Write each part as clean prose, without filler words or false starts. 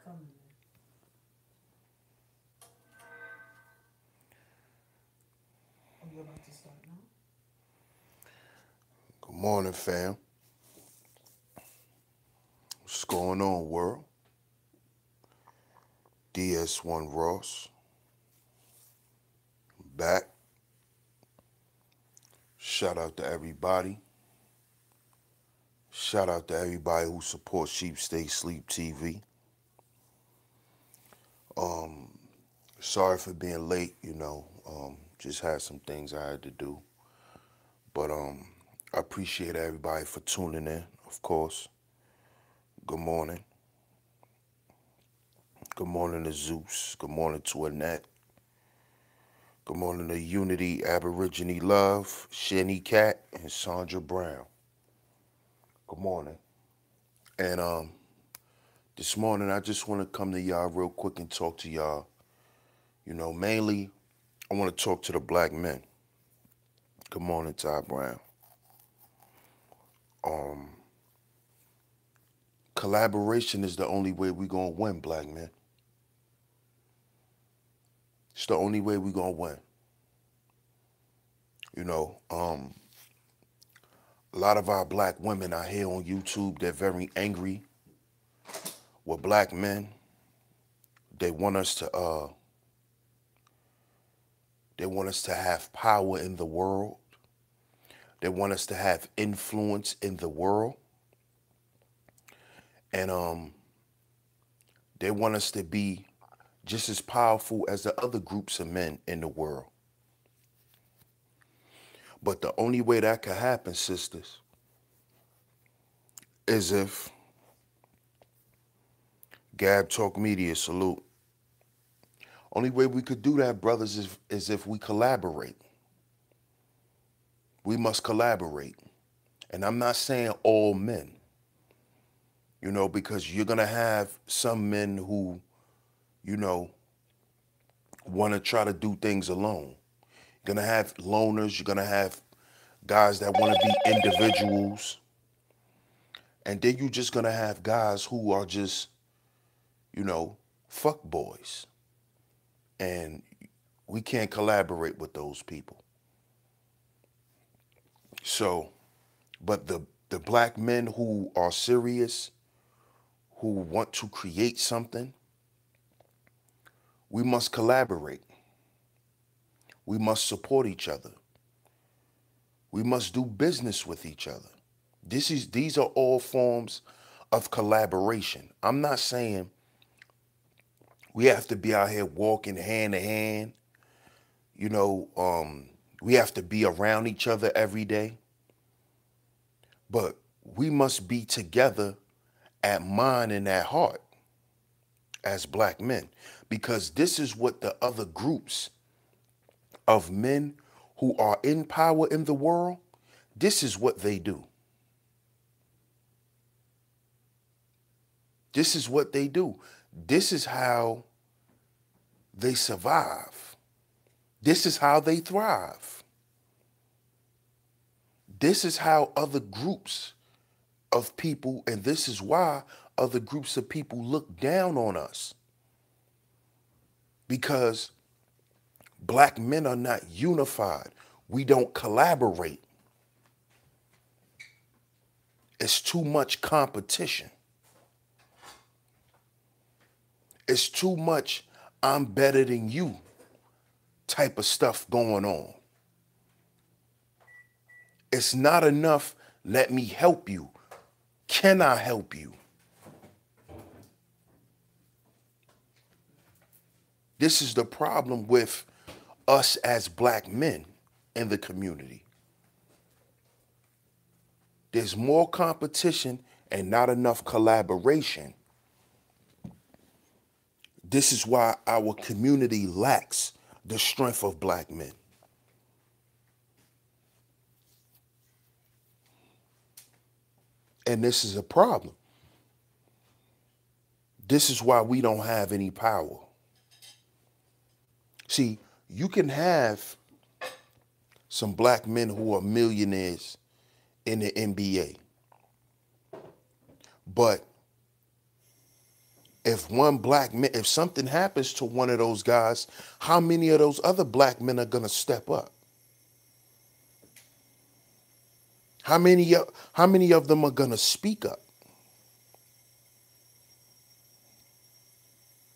Coming. Oh, you're about to start now? Good morning, fam. What's going on, world? DS1 Ross back. Shout out to everybody. Shout out to everybody who supports Sheep Stay Sleep TV. Sorry for being late. Just had some things I had to do. But I appreciate everybody for tuning in. Of course. Good morning. Good morning to Zeus. Good morning to Annette. Good morning to Unity, Aborigine Love, Shenny Cat, and Sandra Brown. Good morning. And this morning I just want to come to y'all real quick and talk to y'all. Mainly I want to talk to the black men. Good morning, Ty Brown. Um, Collaboration is the only way we gonna win, black men. It's the only way we gonna win. You know, um, a lot of our black women out here on YouTube, they're very angry with black men. They want us to they want us to have power in the world. They want us to have influence in the world. And they want us to be just as powerful as the other groups of men in the world. But the only way that could happen, sisters, is if Gab Talk Media salute. Only way we could do that, brothers, is if we collaborate. We must collaborate. And I'm not saying all men, because you're going to have some men who, you know, want to try to do things alone. You're going to have loners. You're going to have guys that want to be individuals. And then you're just going to have guys who are just, fuck boys. And we can't collaborate with those people. So, but the black men who are serious, who want to create something, we must collaborate. We must support each other. We must do business with each other. These are all forms of collaboration. I'm not saying we have to be out here walking hand in hand. You know, we have to be around each other every day. But we must be together at mind and at heart as black men. Because this is what the other groups of men who are in power in the world, this is what they do. This is what they do. This is how they survive. This is how they thrive. This is how other groups of people, and this is why other groups of people look down on us. Because black men are not unified. We don't collaborate. It's too much competition. It's too much I'm better than you type of stuff going on. It's not enough, let me help you. Can I help you? This is the problem with us as black men in the community. There's more competition and not enough collaboration. This is why our community lacks the strength of black men. And this is a problem. This is why we don't have any power. See, you can have some black men who are millionaires in the NBA, but If something happens to one of those guys, how many of those other black men are going to step up? How many of them are going to speak up?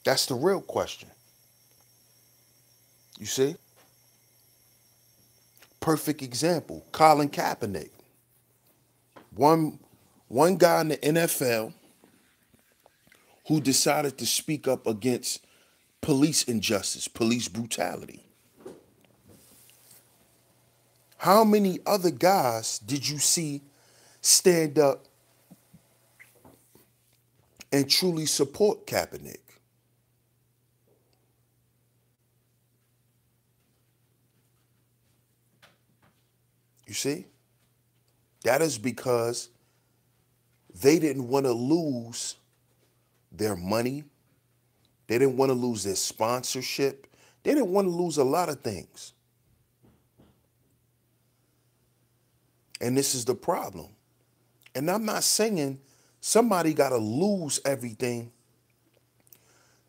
That's the real question. You see? Perfect example, Colin Kaepernick. One guy in the NFL who decided to speak up against police injustice, police brutality. How many other guys did you see stand up and truly support Kaepernick? You see? That is because they didn't want to lose their money. They didn't want to lose their sponsorship. They didn't want to lose a lot of things. And this is the problem. And I'm not saying somebody got to lose everything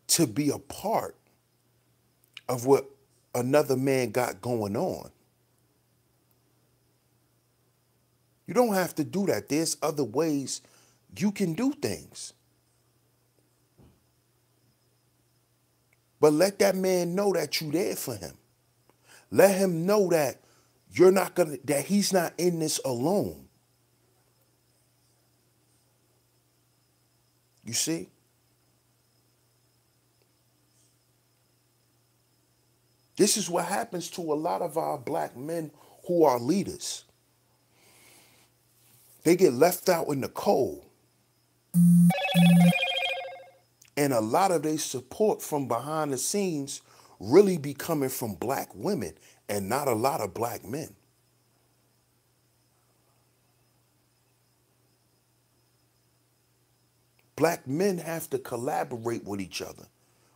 to be a part of what another man got going on. You don't have to do that. There's other ways you can do things. But let that man know that you're there for him. Let him know that that he's not in this alone. You see? This is what happens to a lot of our black men who are leaders. They get left out in the cold. And a lot of their support from behind the scenes really be coming from black women and not a lot of black men. Black men have to collaborate with each other.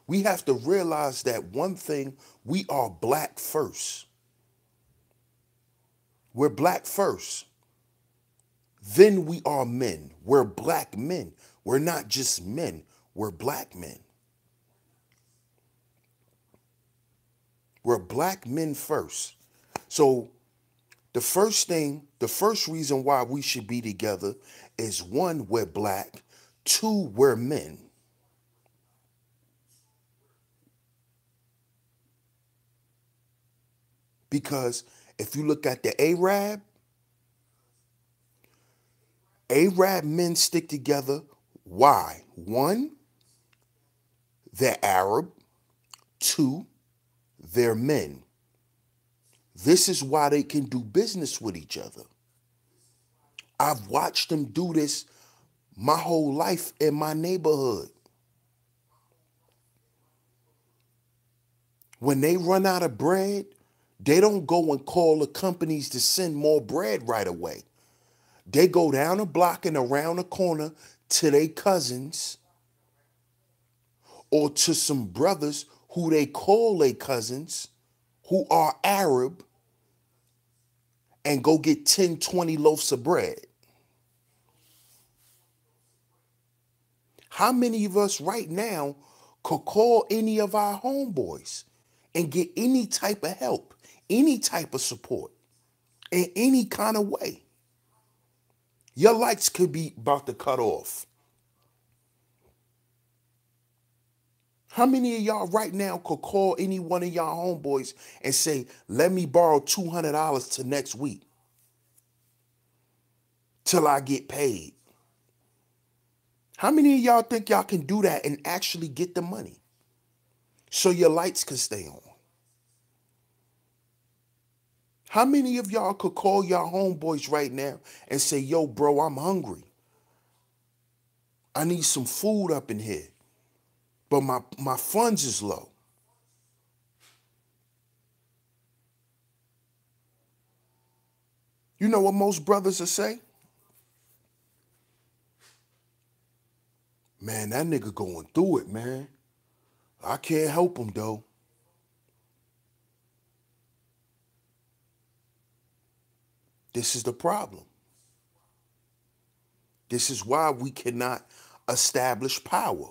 We have to realize that one thing, we are black first. We're black first. Then we are men. We're black men. We're not just men. We're black men. We're black men first. So the first reason why we should be together is one, we're black. Two, we're men. Because if you look at the Arab men stick together. Why? One, they're Arab. Two, they're men. This is why they can do business with each other. I've watched them do this my whole life in my neighborhood. When they run out of bread, they don't go and call the companies to send more bread right away. They go down a block and around the corner to their cousins or to some brothers who they call their cousins who are Arab and go get 10, 20 loaves of bread. How many of us right now could call any of our homeboys and get any type of help, any type of support, in any kind of way? Your lights could be about to cut off. How many of y'all right now could call any one of y'all homeboys and say, let me borrow $200 to next week till I get paid? How many of y'all think y'all can do that and actually get the money so your lights can stay on? How many of y'all could call y'all homeboys right now and say, yo, bro, I'm hungry. I need some food up in here, but my funds is low. You know what most brothers will say? Man, that nigga going through it, man. I can't help him, though. This is the problem. This is why we cannot establish power.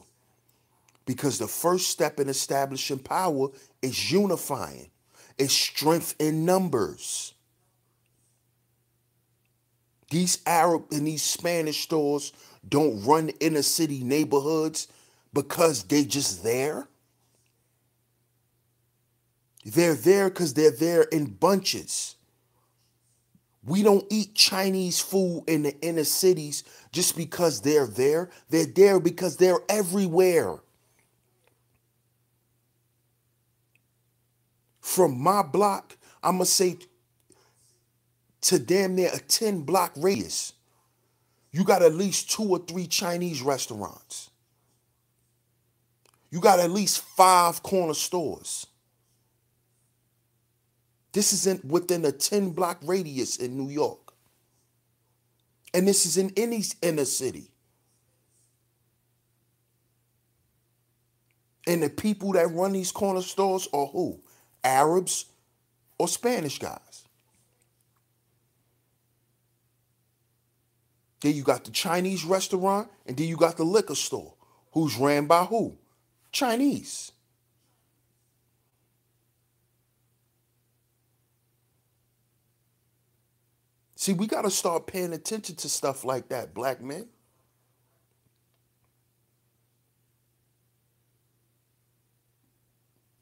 Because the first step in establishing power is unifying. It's strength in numbers. These Arab and these Spanish stores don't run inner city neighborhoods because they just there. They're there because they're there in bunches. We don't eat Chinese food in the inner cities just because they're there. They're there because they're everywhere. From my block, I'm going to say to damn near a 10-block radius, you got at least 2 or 3 Chinese restaurants. You got at least 5 corner stores. This is within a 10-block radius in New York. And this is in any inner city. And the people that run these corner stores are who? Arabs or Spanish guys. Then you got the Chinese restaurant, and then you got the liquor store, who's ran by who? Chinese. See, we got to start paying attention to stuff like that, black men.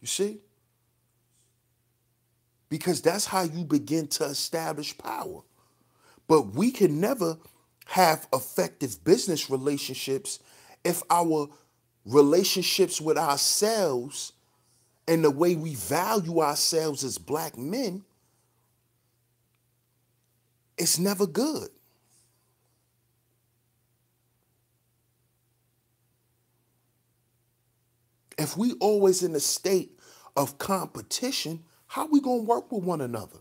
You see? Because that's how you begin to establish power. But we can never have effective business relationships if our relationships with ourselves and the way we value ourselves as black men, it's never good. If we always in a state of competition, how we going to work with one another?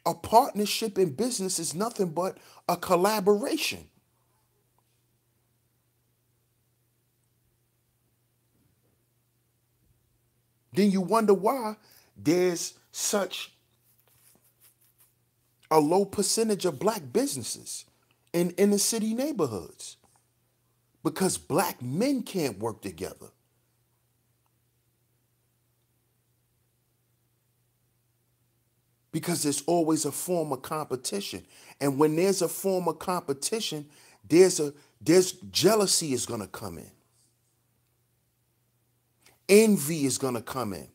A partnership in business is nothing but a collaboration. Then you wonder why there's such a low percentage of black businesses in inner city neighborhoods. Because black men can't work together. Because there's always a form of competition. And when there's a form of competition, there's jealousy is going to come in. Envy is going to come in.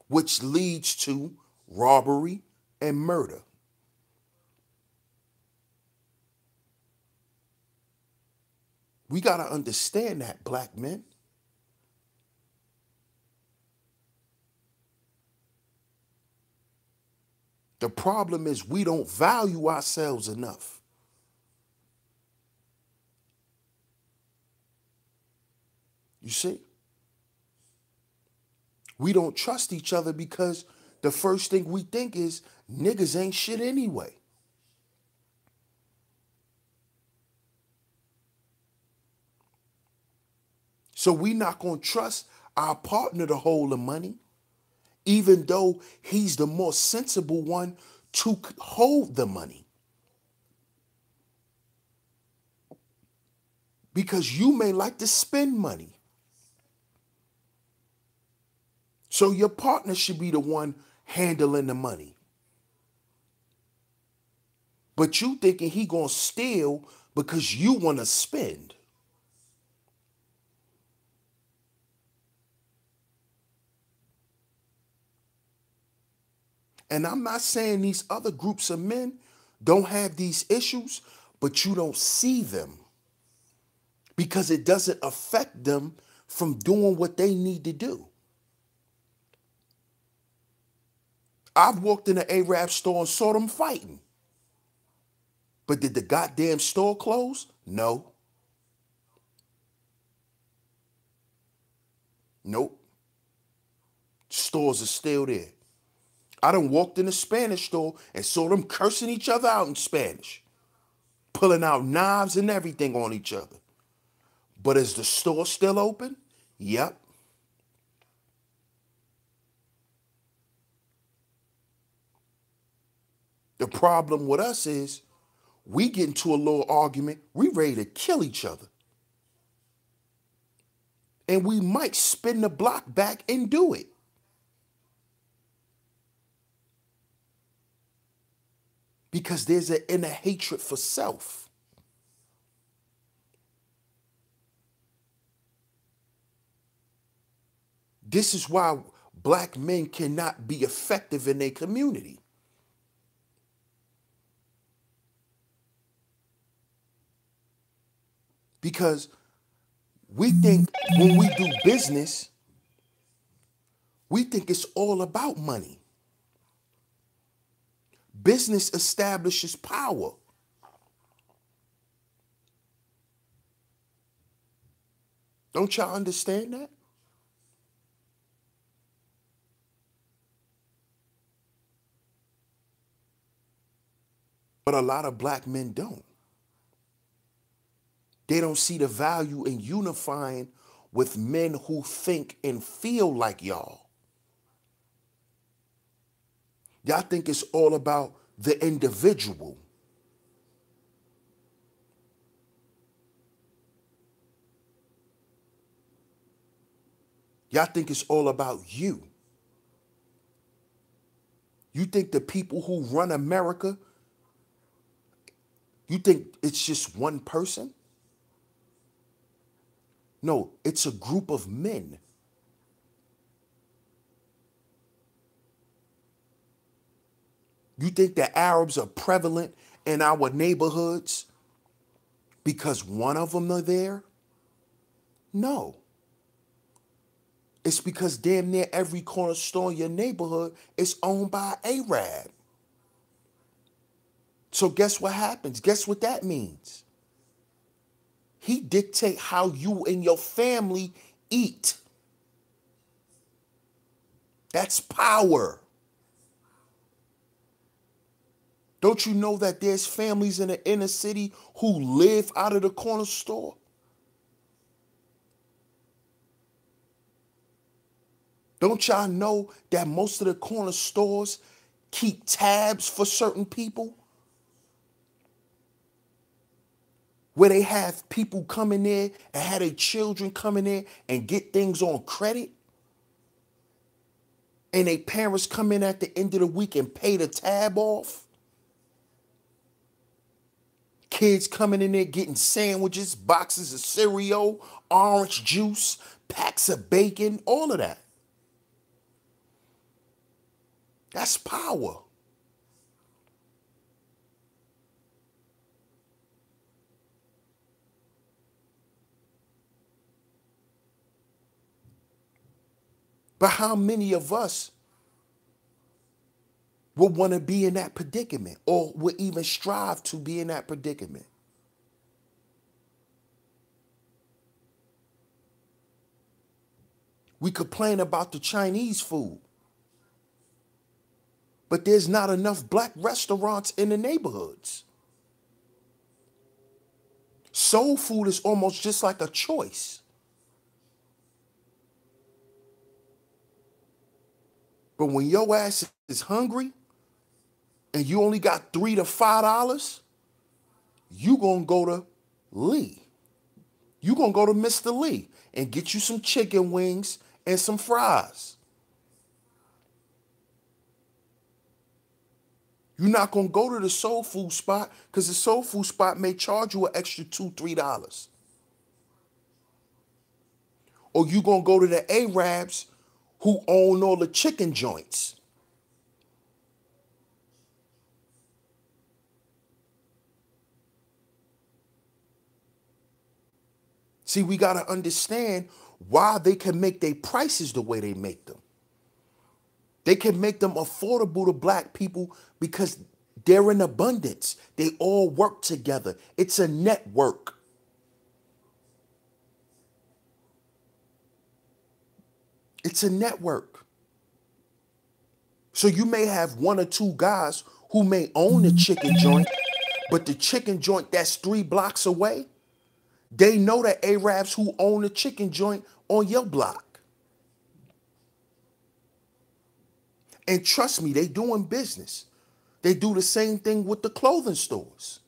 Which leads to robbery and murder. We got to understand that, black men. The problem is we don't value ourselves enough. You see? We don't trust each other because the first thing we think is niggas ain't shit anyway. So we not going to trust our partner to hold the money, even though he's the more sensible one to hold the money. Because you may like to spend money. So your partner should be the one handling the money. But you thinking he gonna steal because you want to spend. And I'm not saying these other groups of men don't have these issues, but you don't see them because it doesn't affect them from doing what they need to do. I've walked in an Arab store and saw them fighting. But did the goddamn store close? No. Nope. Stores are still there. I done walked in a Spanish store and saw them cursing each other out in Spanish, pulling out knives and everything on each other. But is the store still open? Yep. The problem with us is we get into a little argument, we ready to kill each other. And we might spin the block back and do it. Because there's an inner hatred for self. This is why black men cannot be effective in their community. Because we think when we do business, we think it's all about money. Business establishes power. Don't y'all understand that? But a lot of black men don't. They don't see the value in unifying with men who think and feel like y'all. Y'all think it's all about the individual. Y'all think it's all about you. You think the people who run America, you think it's just one person? No, it's a group of men. You think the Arabs are prevalent in our neighborhoods because one of them are there? No. It's because damn near every corner store in your neighborhood is owned by an Arab. So guess what happens? Guess what that means? He dictates how you and your family eat. That's power. Don't you know that there's families in the inner city who live out of the corner store? Don't y'all know that most of the corner stores keep tabs for certain people? Where they have people come in there and have their children come in there and get things on credit? And their parents come in at the end of the week and pay the tab off? Kids coming in there getting sandwiches, boxes of cereal, orange juice, packs of bacon, all of that. That's power. But how many of us would want to be in that predicament or would even strive to be in that predicament? We complain about the Chinese food, but there's not enough black restaurants in the neighborhoods. Soul food is almost just like a choice. But when your ass is hungry and you only got $3 to $5, you gonna go to Lee. You gonna go to Mr. Lee and get you some chicken wings and some fries. You're not gonna go to the soul food spot because the soul food spot may charge you an extra $2, $3. Or you gonna go to the Arabs who own all the chicken joints. See, we got to understand why they can make their prices the way they make them. They can make them affordable to black people because they're in abundance. They all work together. It's a network. It's a network. So you may have one or two guys who may own the chicken joint, but the chicken joint that's 3 blocks away, they know the Arabs who own the chicken joint on your block. And trust me, they doing business. They do the same thing with the clothing stores.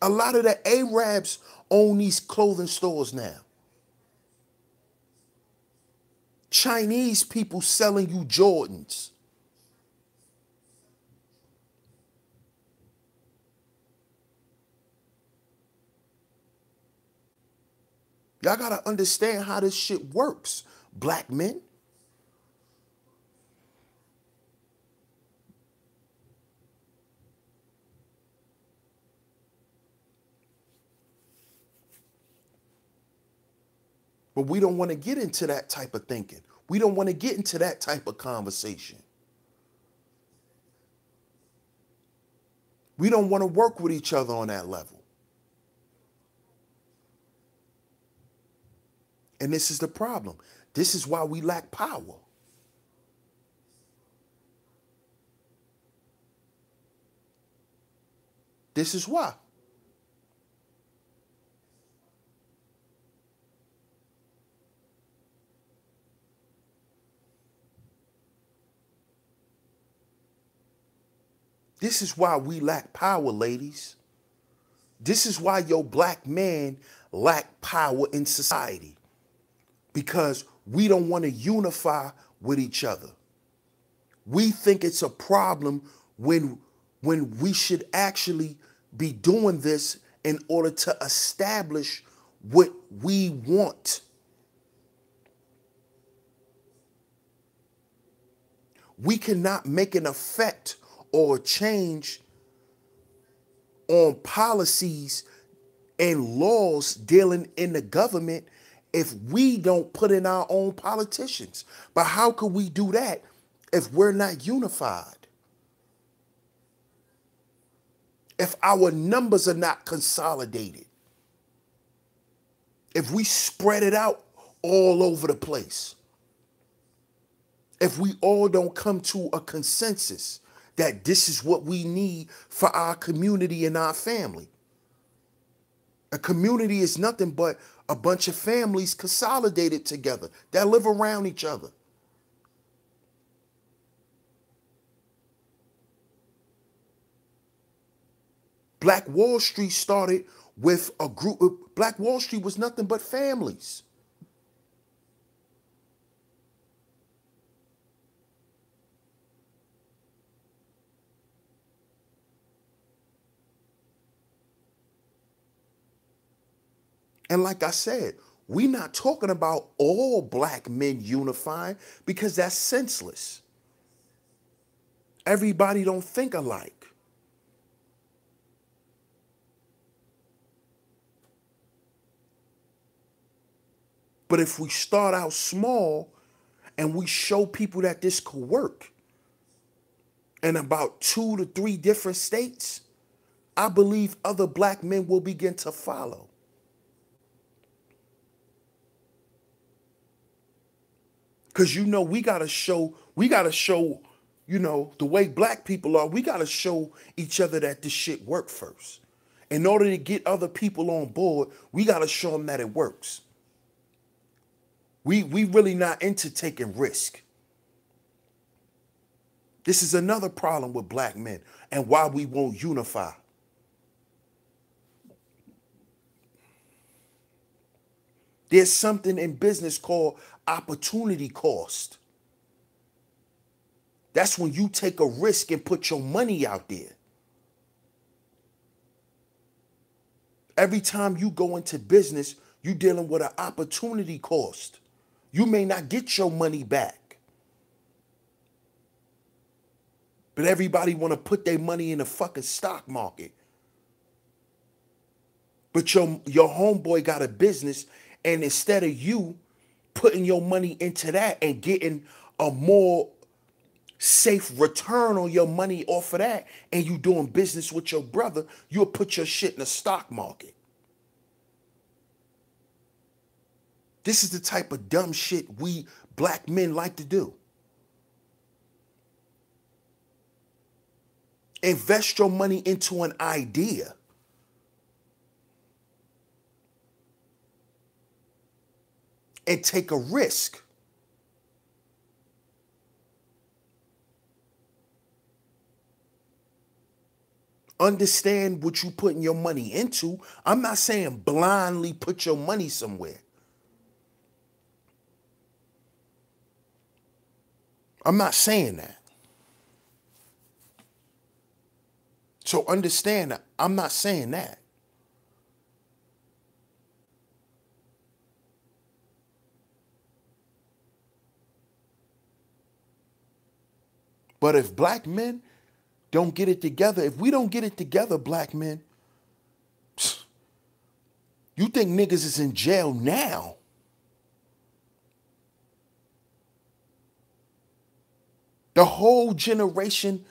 A lot of the Arabs own these clothing stores now. Chinese people selling you Jordans. Y'all got to understand how this shit works, black men. But we don't want to get into that type of thinking. We don't want to get into that type of conversation. We don't want to work with each other on that level. And this is the problem. This is why we lack power. This is why. This is why we lack power, ladies. This is why your black man lack power in society. Because we don't want to unify with each other. We think it's a problem when we should actually be doing this in order to establish what we want. We cannot make an effect or change on policies and laws dealing in the government if we don't put in our own politicians. But how could we do that if we're not unified? If our numbers are not consolidated? If we spread it out all over the place? If we all don't come to a consensus that this is what we need for our community and our family? A community is nothing but a bunch of families consolidated together that live around each other. Black Wall Street started with a group of, Black Wall Street was nothing but families. And like I said, we're not talking about all black men unifying because that's senseless. Everybody don't think alike. But if we start out small and we show people that this could work in about 2 to 3 different states, I believe other black men will begin to follow. Because, you know, we got to show, you know, the way black people are, we got to show each other that this shit work first. In order to get other people on board, we got to show them that it works. We really not into taking risk. This is another problem with black men and why we won't unify. There's something in business called opportunity cost. That's when you take a risk and put your money out there. Every time you go into business, you're dealing with an opportunity cost. You may not get your money back. But everybody want to put their money in the fucking stock market. But your homeboy got a business, and instead of you putting your money into that and getting a more safe return on your money off of that, and you doing business with your brother, you'll put your shit in the stock market. This is the type of dumb shit we black men like to do. Invest your money into an idea. And take a risk. Understand what you putting your money into. I'm not saying blindly put your money somewhere. I'm not saying that. So understand that I'm not saying that. But if black men don't get it together, if we don't get it together, black men, you think niggas is in jail now? The whole generation,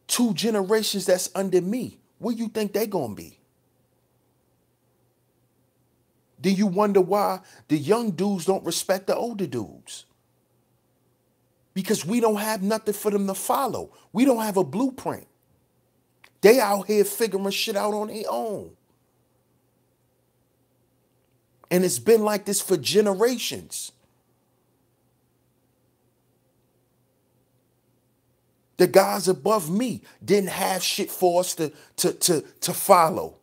2 generations that's under me, where you think they gonna be? Do you wonder why the young dudes don't respect the older dudes? Because we don't have nothing for them to follow. We don't have a blueprint. They out here figuring shit out on their own. And it's been like this for generations. The guys above me didn't have shit for us to follow,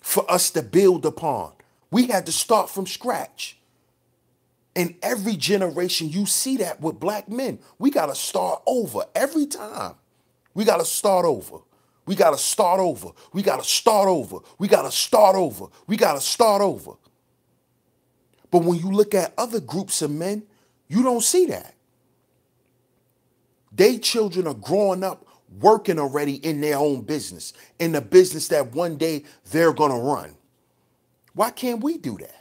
for us to build upon. We had to start from scratch. In every generation, you see that with black men. We got to start over every time. We got to start over. We got to start over. We got to start over. We got to start over. We got to start over. But when you look at other groups of men, you don't see that. They children are growing up working already in their own business, in the business that one day they're going to run. Why can't we do that?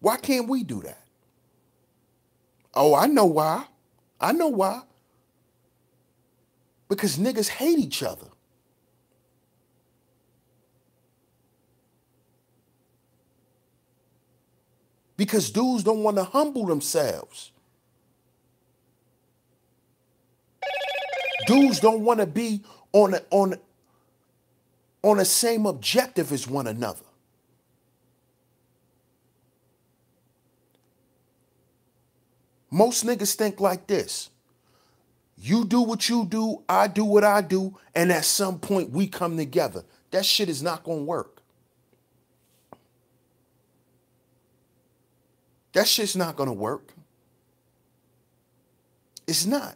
Why can't we do that? Oh, I know why. I know why. Because niggas hate each other. Because dudes don't want to humble themselves. Dudes don't want to be on the same objective as one another. Most niggas think like this. You do what you do, I do what I do, and at some point we come together. That shit is not going to work. That shit's not going to work. It's not.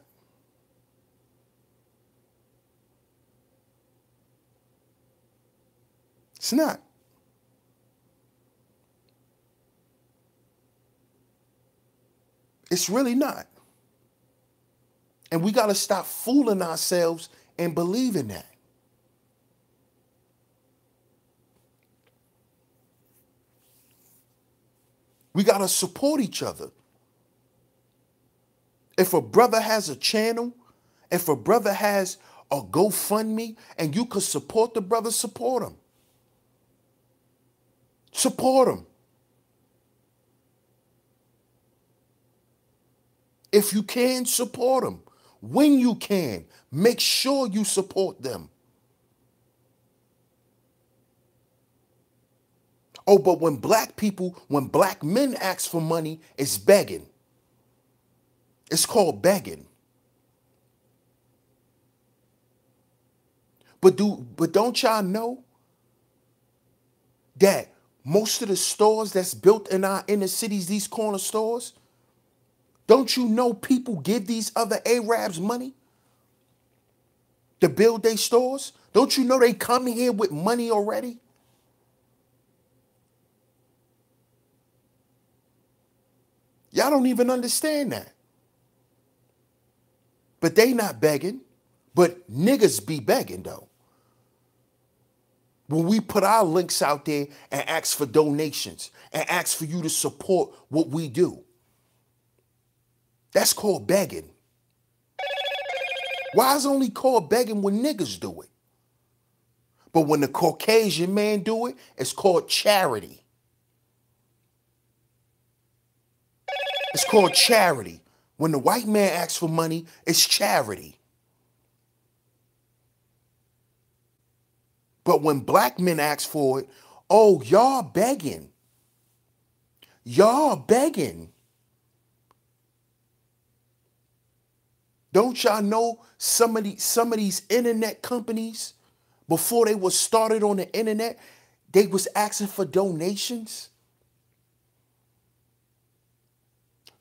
It's not. It's really not. And we got to stop fooling ourselves and believing that. We got to support each other. If a brother has a channel, if a brother has a GoFundMe and you could support the brother, support him. Support him. If you can, support them. When you can, make sure you support them. Oh, but when black men ask for money, it's begging. It's called begging. But don't y'all know that most of the stores that's built in our inner cities, these corner stores, don't you know people give these other Arabs money to build their stores? Don't you know they come here with money already? Y'all don't even understand that. But they not begging. But niggas be begging though. When we put our links out there and ask for donations and ask for you to support what we do. That's called begging. Why is it only called begging when niggas do it? But when the Caucasian man do it, it's called charity. It's called charity. When the white man asks for money, it's charity. But when black men ask for it, oh, y'all begging. Y'all begging. Don't y'all know some of these internet companies, before they was started on the internet, they was asking for donations?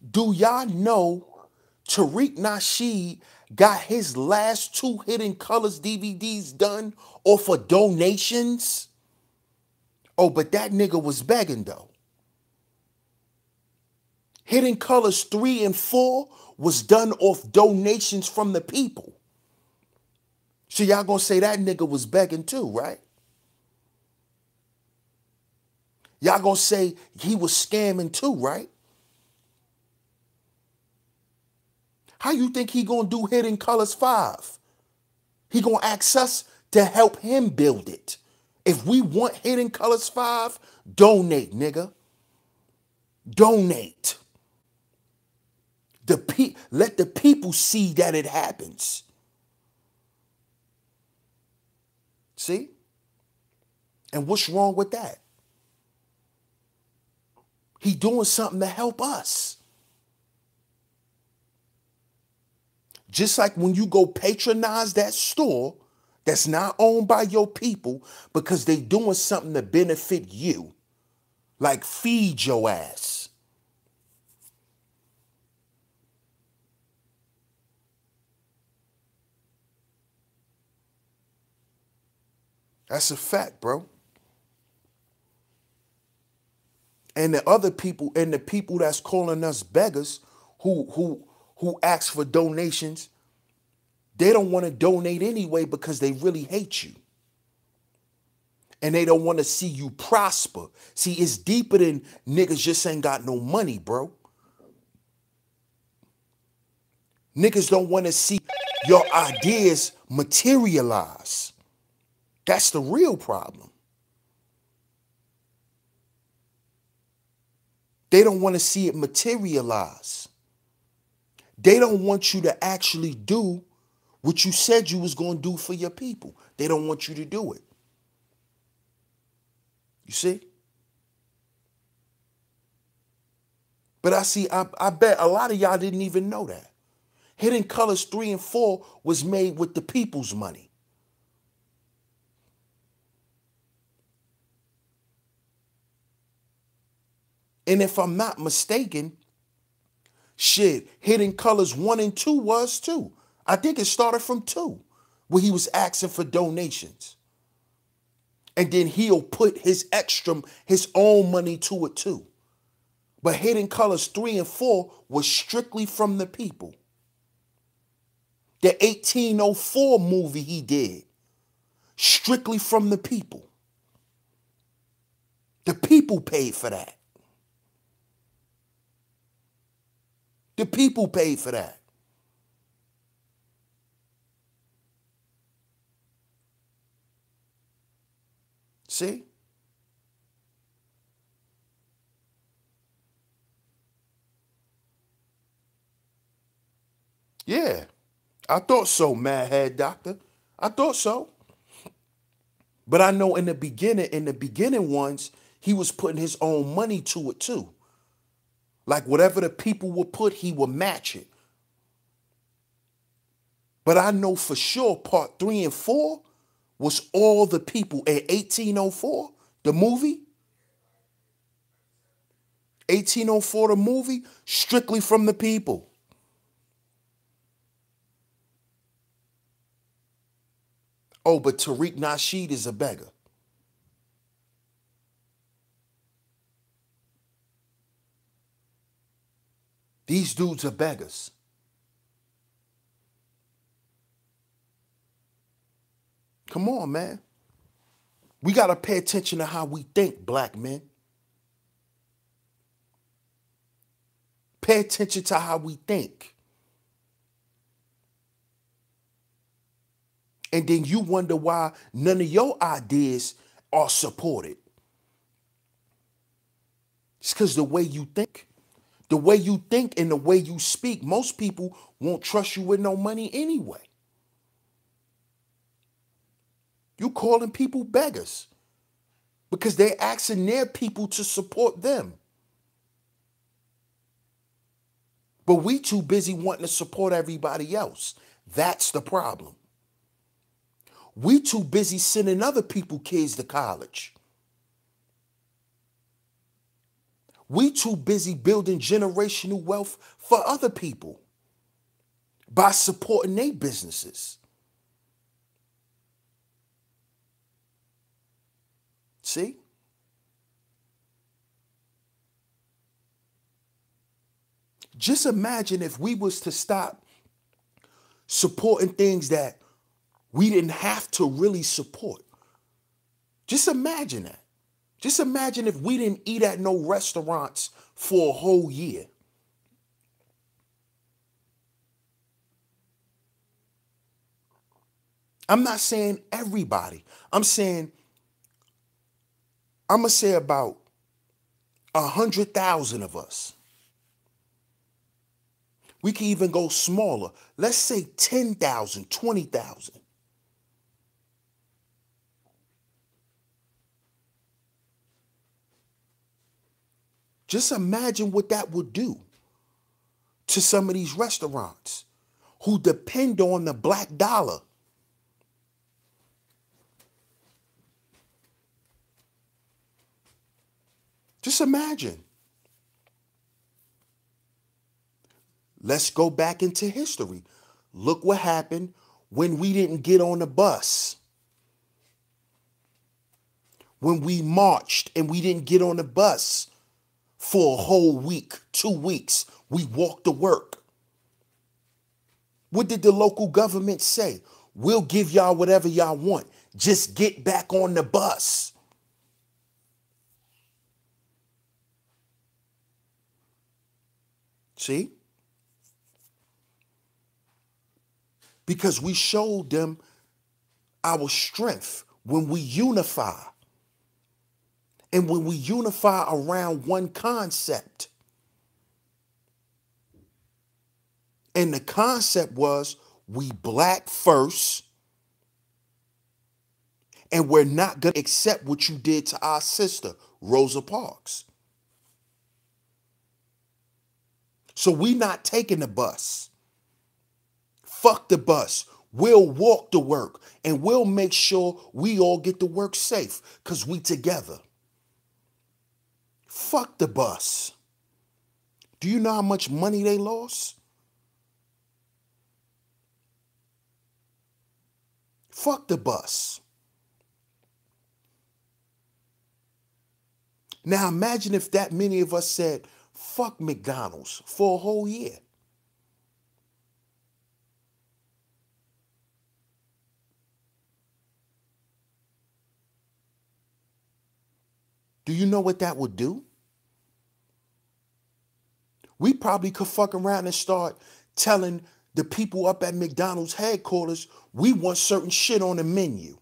Do y'all know Tariq Nasheed got his last 2 Hidden Colors DVDs done off of donations? Oh, but that nigga was begging though. Hidden Colors 3 and 4 was done off donations from the people. So y'all gonna say that nigga was begging too, right? Y'all gonna say he was scamming too, right? How you think he gonna do Hidden Colors 5? He gonna ask us to help him build it. If we want Hidden Colors 5, donate, nigga. Donate. Let the people see that it happens. See? And what's wrong with that? He doing something to help us. Just like when you go patronize that store that's not owned by your people because they doing something to benefit you. Like feed your ass. That's a fact, bro. And the other people, and the people that's calling us beggars who ask for donations, they don't want to donate anyway because they really hate you. And they don't want to see you prosper. See, it's deeper than niggas just ain't got no money, bro. Niggas don't want to see your ideas materialize. That's the real problem. They don't want to see it materialize. They don't want you to actually do what you said you was going to do for your people. They don't want you to do it. You see? But I bet a lot of y'all didn't even know that. Hidden Colors 3 and 4 was made with the people's money. And if I'm not mistaken, shit, Hidden Colors 1 and 2 was too. I think it started from 2, where he was asking for donations. And then he'll put his own money to it too. But Hidden Colors 3 and 4 was strictly from the people. The 1804 movie he did, strictly from the people. The people paid for that. The people paid for that. See? Yeah, I thought so, Mad Head Doctor. I thought so. But I know in the beginning ones, he was putting his own money to it too. Like whatever the people would put, he would match it. But I know for sure part 3 and 4 was all the people. At 1804, the movie, 1804, the movie, strictly from the people. Oh, but Tariq Nasheed is a beggar. These dudes are beggars. Come on, man. We got to pay attention to how we think, black men. Pay attention to how we think. And then you wonder why none of your ideas are supported. It's because the way you think. The way you think and the way you speak, most people won't trust you with no money anyway. You calling people beggars because they're asking their people to support them. But we too busy wanting to support everybody else. That's the problem. We too busy sending other people's kids to college. We too busy building generational wealth for other people by supporting their businesses. See? Just imagine if we was to stop supporting things that we didn't have to really support. Just imagine that. Just imagine if we didn't eat at no restaurants for a whole year. I'm not saying everybody. I'm going to say about 100,000 of us. We can even go smaller. Let's say 10,000, 20,000. Just imagine what that would do to some of these restaurants who depend on the black dollar. Just imagine. Let's go back into history. Look what happened when we didn't get on the bus. When we marched and we didn't get on the bus for a whole week, 2 weeks, we walked to work. What did the local government say? We'll give y'all whatever y'all want. Just get back on the bus. See? Because we showed them our strength when we unify. And when we unify around one concept. And the concept was we black first. And we're not going to accept what you did to our sister, Rosa Parks. So we not taking the bus. Fuck the bus. We'll walk to work and we'll make sure we all get to work safe because we together. Fuck the bus. Do you know how much money they lost? Fuck the bus. Now imagine if that many of us said, fuck McDonald's for a whole year. Do you know what that would do? We probably could fuck around and start telling the people up at McDonald's headquarters, we want certain shit on the menu.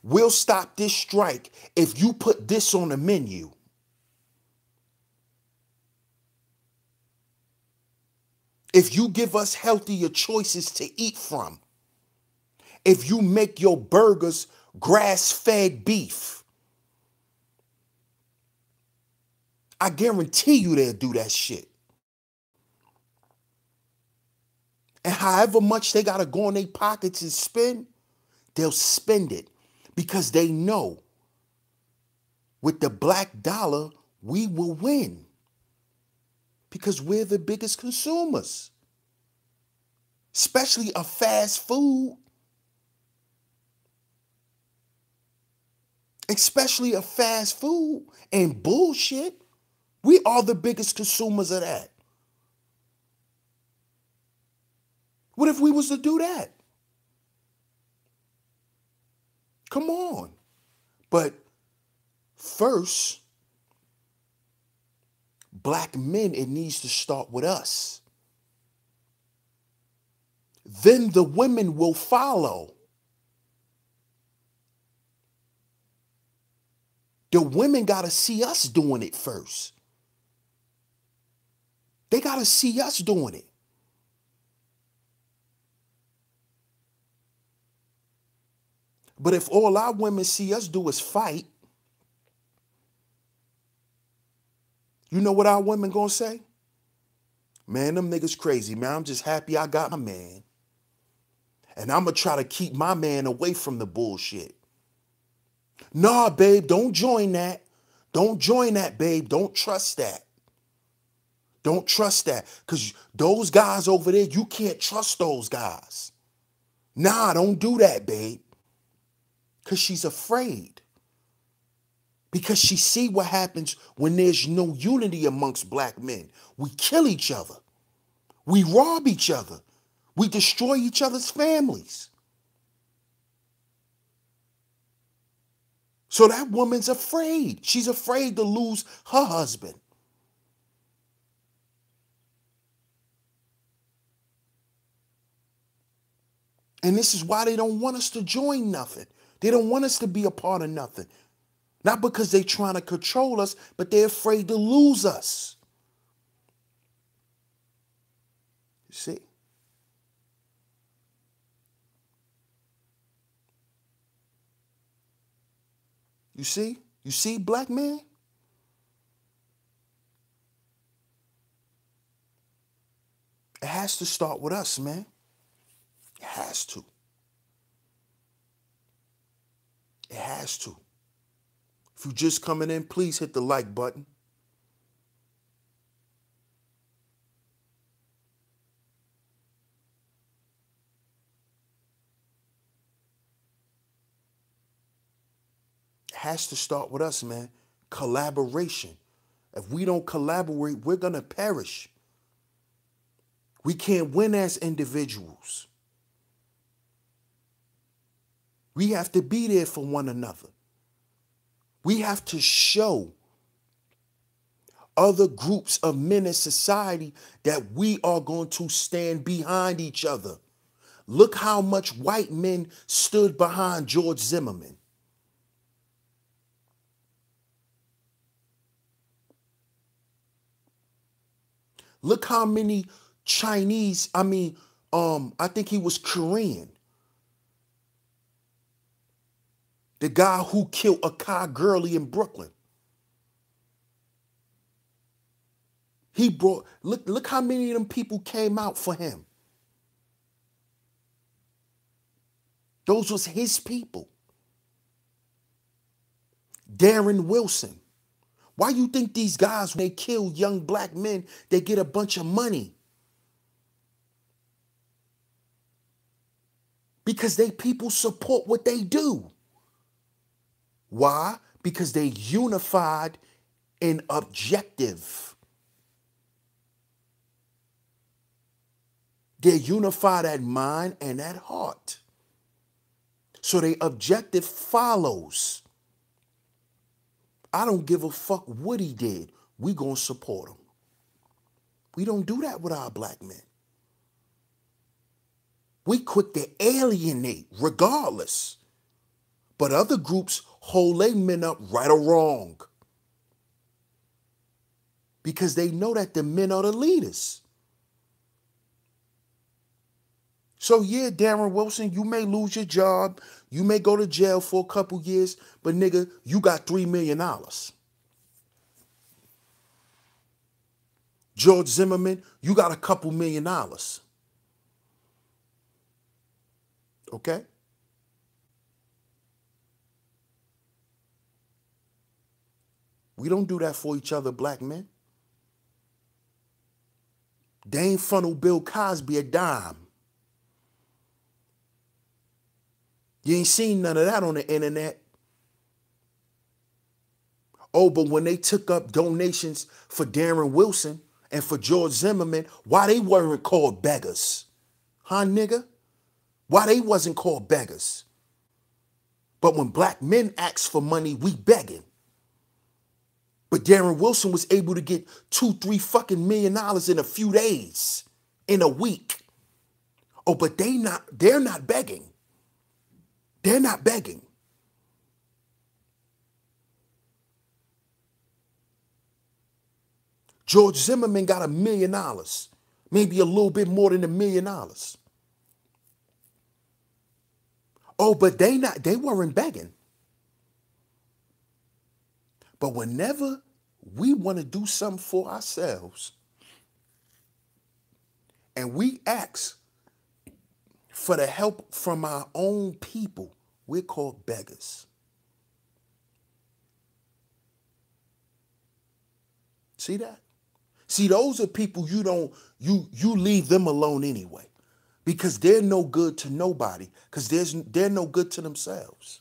We'll stop this strike if you put this on the menu. If you give us healthier choices to eat from. If you make your burgers grass-fed beef. I guarantee you they'll do that shit. And however much they got to go in their pockets and spend, they'll spend it because they know with the black dollar, we will win because we're the biggest consumers, especially of fast food, and bullshit. We are the biggest consumers of that. What if we was to do that? Come on. But first, black men, it needs to start with us. Then the women will follow. The women got to see us doing it first. They got to see us doing it. But if all our women see us do is fight, you know what our women gonna say? Man, them niggas crazy, man. I'm just happy I got my man. And I'm going to try to keep my man away from the bullshit. Nah, babe, don't join that. Don't join that, babe. Don't trust that. Don't trust that. Because those guys over there, you can't trust those guys. Nah, don't do that, babe. Because she's afraid. Because she see what happens when there's no unity amongst black men. We kill each other. We rob each other. We destroy each other's families. So that woman's afraid. She's afraid to lose her husband. And this is why they don't want us to join nothing. They don't want us to be a part of nothing. Not because they're trying to control us, but they're afraid to lose us. You see? You see? You see, black man? It has to start with us, man. It has to. It has to. If you're just coming in, please hit the like button. It has to start with us, man. Collaboration. If we don't collaborate, we're going to perish. We can't win as individuals. We have to be there for one another. We have to show other groups of men in society that we are going to stand behind each other. Look how much white men stood behind George Zimmerman. Look how many Chinese, I think he was Korean. The guy who killed Akai Gurley in Brooklyn. He brought, look how many of them people came out for him. Those was his people. Darren Wilson. Why you think these guys, when they kill young black men, they get a bunch of money? Because they people support what they do. Why? Because they unified in objective. They're unified at mind and at heart. So their objective follows. I don't give a fuck what he did. We gonna support him. We don't do that with our black men. We quick to alienate regardless. But other groups hold their men up right or wrong. Because they know that the men are the leaders. So yeah, Darren Wilson, you may lose your job. You may go to jail for a couple years. But nigga, you got $3 million. George Zimmerman, you got a couple $1 million. Okay? We don't do that for each other, black men. They ain't funnel Bill Cosby a dime. You ain't seen none of that on the internet. Oh, but when they took up donations for Darren Wilson and for George Zimmerman, why they weren't called beggars? Huh, nigga? Why they wasn't called beggars? But when black men ask for money, we begging. But Darren Wilson was able to get $2-3 fucking million in a few days, in a week. Oh, but they're not begging. They're not begging. George Zimmerman got $1 million, maybe a little bit more than $1 million. Oh, but they weren't begging. But whenever we want to do something for ourselves, and we ask for the help from our own people, we're called beggars. See that? See, those are people you leave them alone anyway, because they're no good to nobody, because they're no good to themselves.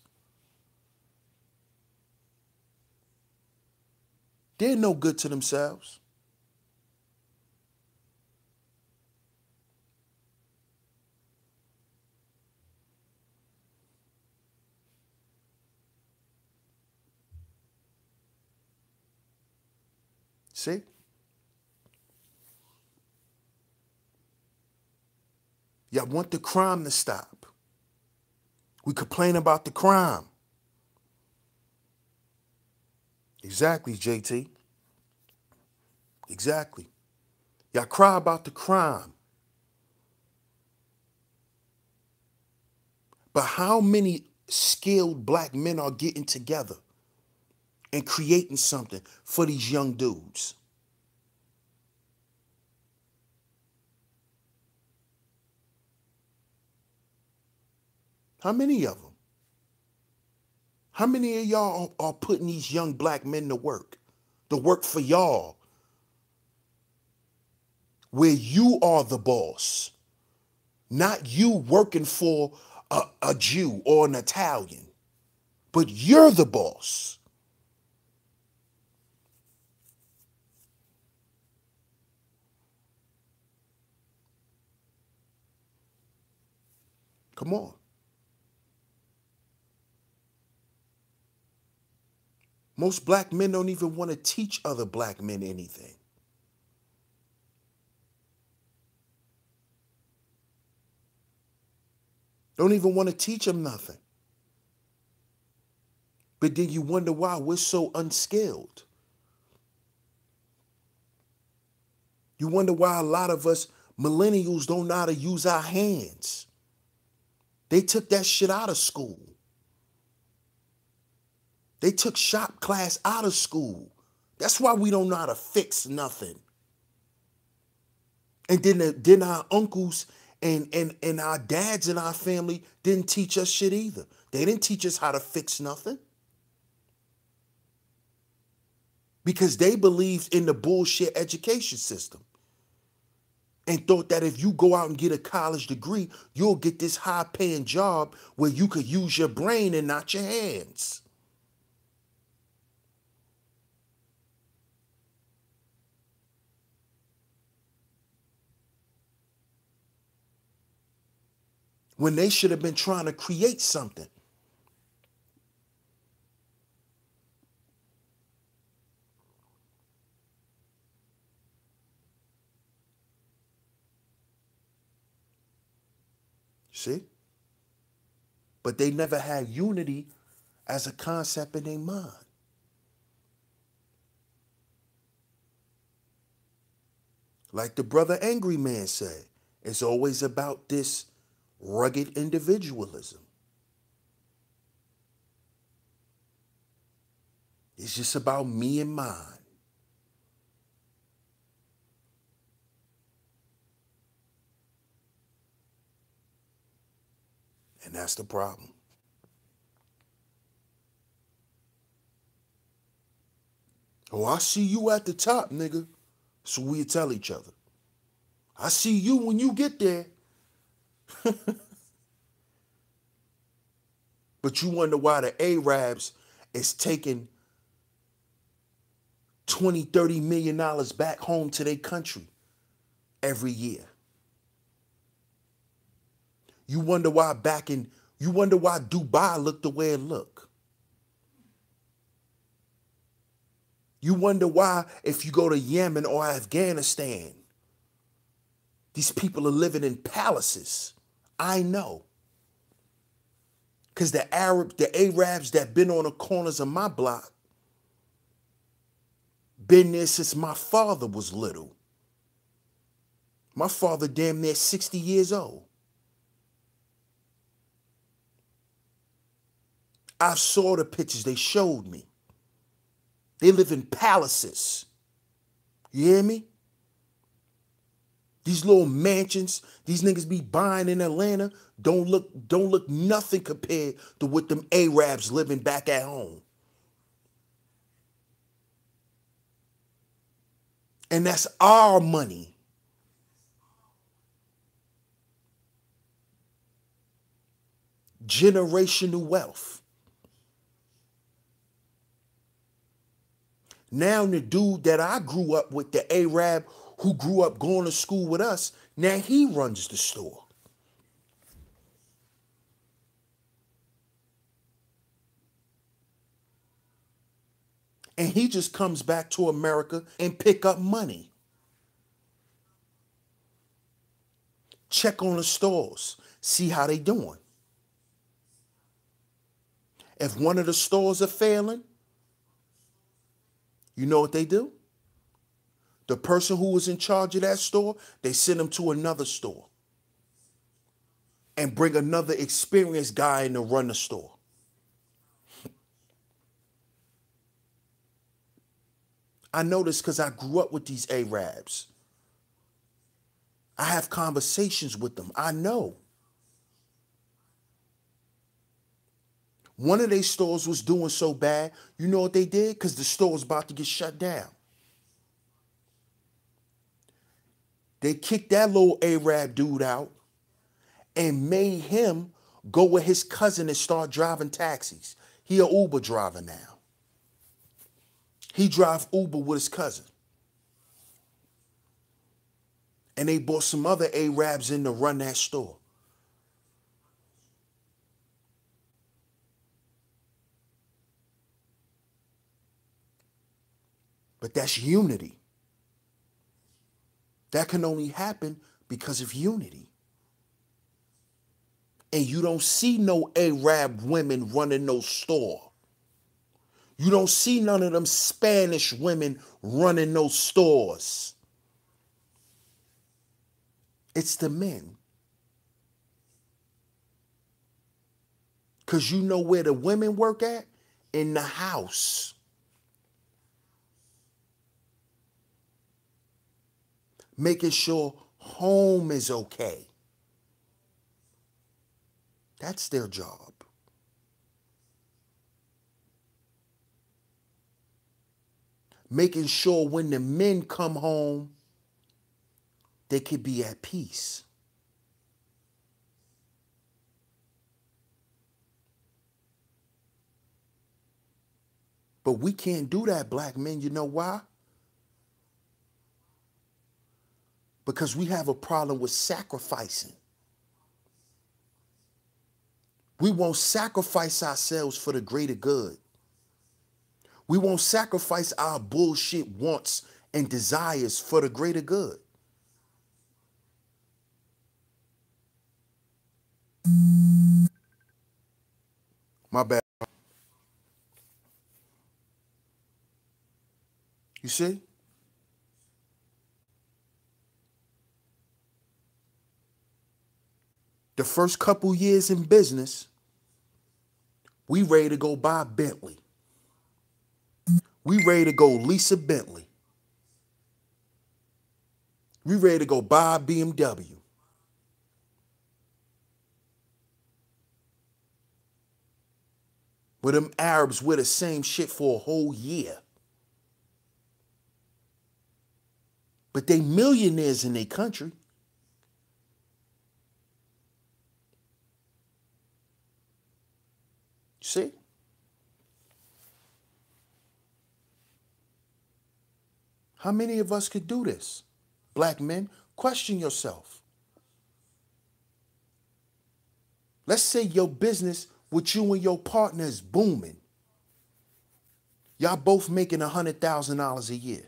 They're no good to themselves. See? Y'all want the crime to stop. We complain about the crime. Exactly, JT. Exactly. Y'all cry about the crime. But how many skilled black men are getting together and creating something for these young dudes? How many of them? How many of y'all are putting these young black men to work for y'all, where you are the boss, not you working for a Jew or an Italian, but you're the boss. Come on. Most black men don't even want to teach other black men anything. Don't even want to teach them nothing. But then you wonder why we're so unskilled. You wonder why a lot of us millennials don't know how to use our hands. They took that shit out of school. They took shop class out of school. That's why we don't know how to fix nothing. And then our uncles and our dads in our family didn't teach us shit either. They didn't teach us how to fix nothing. Because they believed in the bullshit education system and thought that if you go out and get a college degree, you'll get this high-paying job where you could use your brain and not your hands. When they should have been trying to create something. See? But they never had unity as a concept in their mind. Like the brother Angry Man said, it's always about this rugged individualism. It's just about me and mine. And that's the problem. Oh, I see you at the top, nigga. So we tell each other. I see you when you get there. But you wonder why the Arabs is taking $20, $30 million back home to their country every year. You wonder why Dubai looked the way it looked. You wonder why if you go to Yemen or Afghanistan, these people are living in palaces. I know. Because the Arabs that been on the corners of my block, been there since my father was little. My father damn near 60 years old. I saw the pictures they showed me. They live in palaces. You hear me? These little mansions these niggas be buying in Atlanta don't look nothing compared to what them Arabs living back at home. And that's our money. Generational wealth. Now the dude that I grew up with, the Arab who grew up going to school with us, now he runs the store. And he just comes back to America and pick up money. Check on the stores, see how they doing. If one of the stores are failing, you know what they do? The person who was in charge of that store, they send them to another store and bring another experienced guy in to run the store. I know this because I grew up with these Arabs. I have conversations with them. I know. One of their stores was doing so bad, you know what they did? Because the store was about to get shut down. They kicked that little Arab dude out and made him go with his cousin and start driving taxis. He an Uber driver now. He drive Uber with his cousin. And they brought some other Arabs in to run that store. But that's unity. That can only happen because of unity. And you don't see no Arab women running no store. You don't see none of them Spanish women running no stores. It's the men. Because you know where the women work at? In the house. Making sure home is okay. That's their job. Making sure when the men come home, they can be at peace. But we can't do that, black men. You know why? Because we have a problem with sacrificing. We won't sacrifice ourselves for the greater good. We won't sacrifice our bullshit wants and desires for the greater good. My bad. You see? The first couple years in business, we ready to go buy Bentley. We ready to go lease a Bentley. We ready to go buy a BMW. But them Arabs wear the same shit for a whole year. But they millionaires in their country. See? How many of us could do this? Black men, question yourself. Let's say your business with you and your partner is booming. Y'all both making $100,000 a year.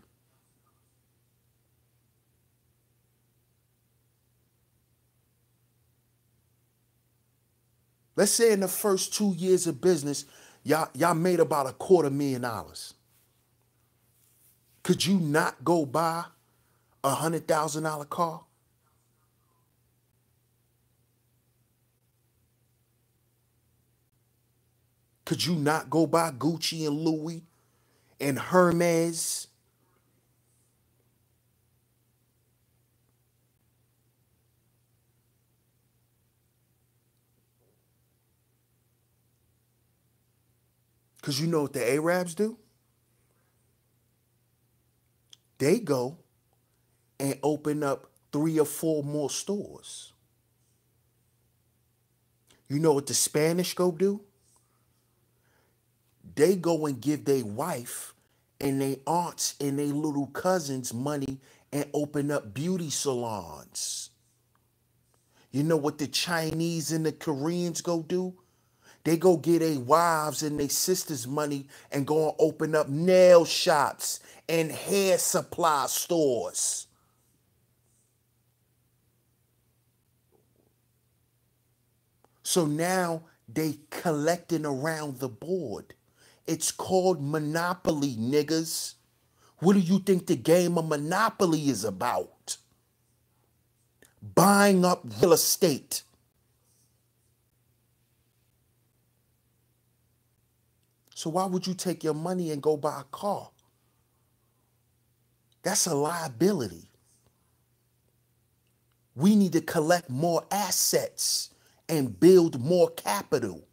Let's say in the first 2 years of business, y'all made about $250,000. Could you not go buy a $100,000 car? Could you not go buy Gucci and Louis and Hermes? Because you know what the Arabs do? They go and open up 3 or 4 more stores. You know what the Spanish go do? They go and give their wife and their aunts and their little cousins money and open up beauty salons. You know what the Chinese and the Koreans go do? They go get their wives and their sisters money and go and open up nail shops and hair supply stores. So now they collecting around the board. It's called Monopoly, niggas. What do you think the game of Monopoly is about? Buying up real estate. So why would you take your money and go buy a car? That's a liability. We need to collect more assets and build more capital.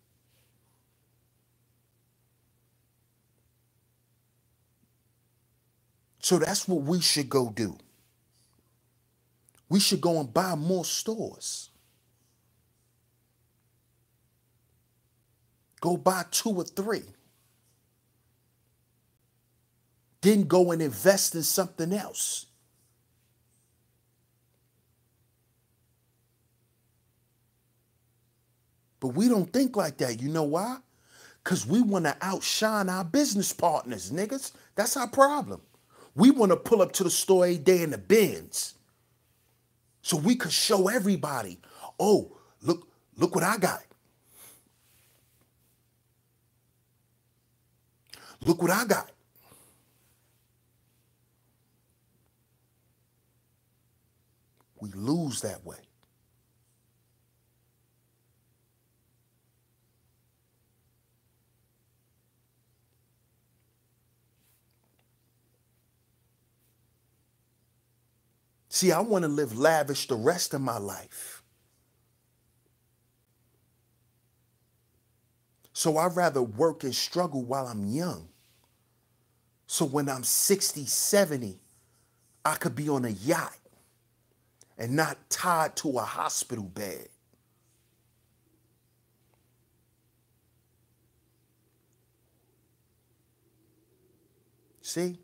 So that's what we should go do. We should go and buy more stores. Go buy 2 or 3. Then go and invest in something else. But we don't think like that. You know why? Because we want to outshine our business partners, niggas. That's our problem. We want to pull up to the store every day in the Benz. So we could show everybody, oh, look what I got. Look what I got. We lose that way. See, I want to live lavish the rest of my life. So I'd rather work and struggle while I'm young. So when I'm 60, 70, I could be on a yacht and not tied to a hospital bed. See?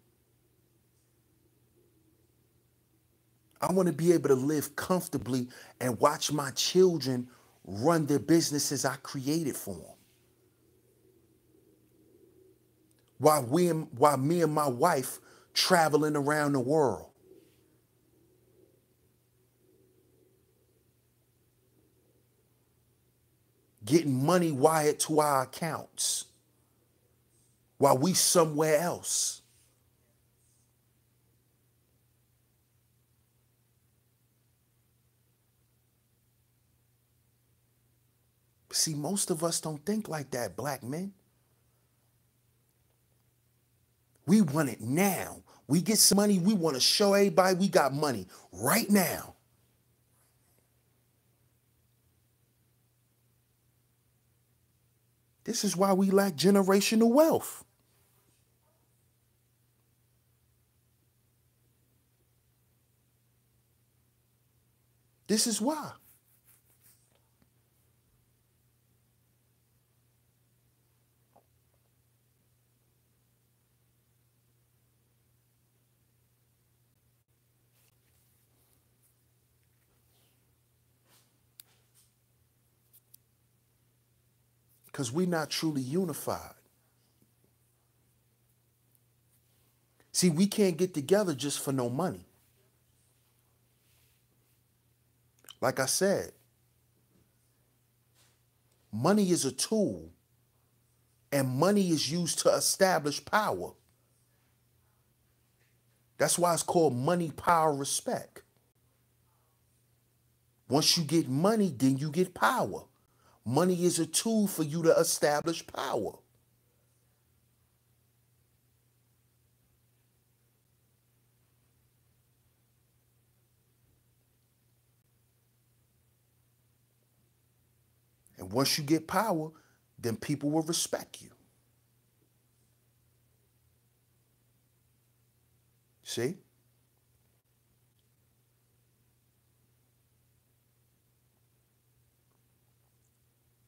I want to be able to live comfortably and watch my children run their businesses I created for them. While me and my wife traveling around the world. Getting money wired to our accounts while we somewhere else. See, most of us don't think like that, black men. We want it now. We get some money, we want to show everybody we got money right now. This is why we lack generational wealth. This is why. Because we're not truly unified. See, we can't get together just for no money. Like I said, money is a tool, and money is used to establish power. That's why it's called money, power, respect. Once you get money, then you get power. Money is a tool for you to establish power. And once you get power, then people will respect you. See?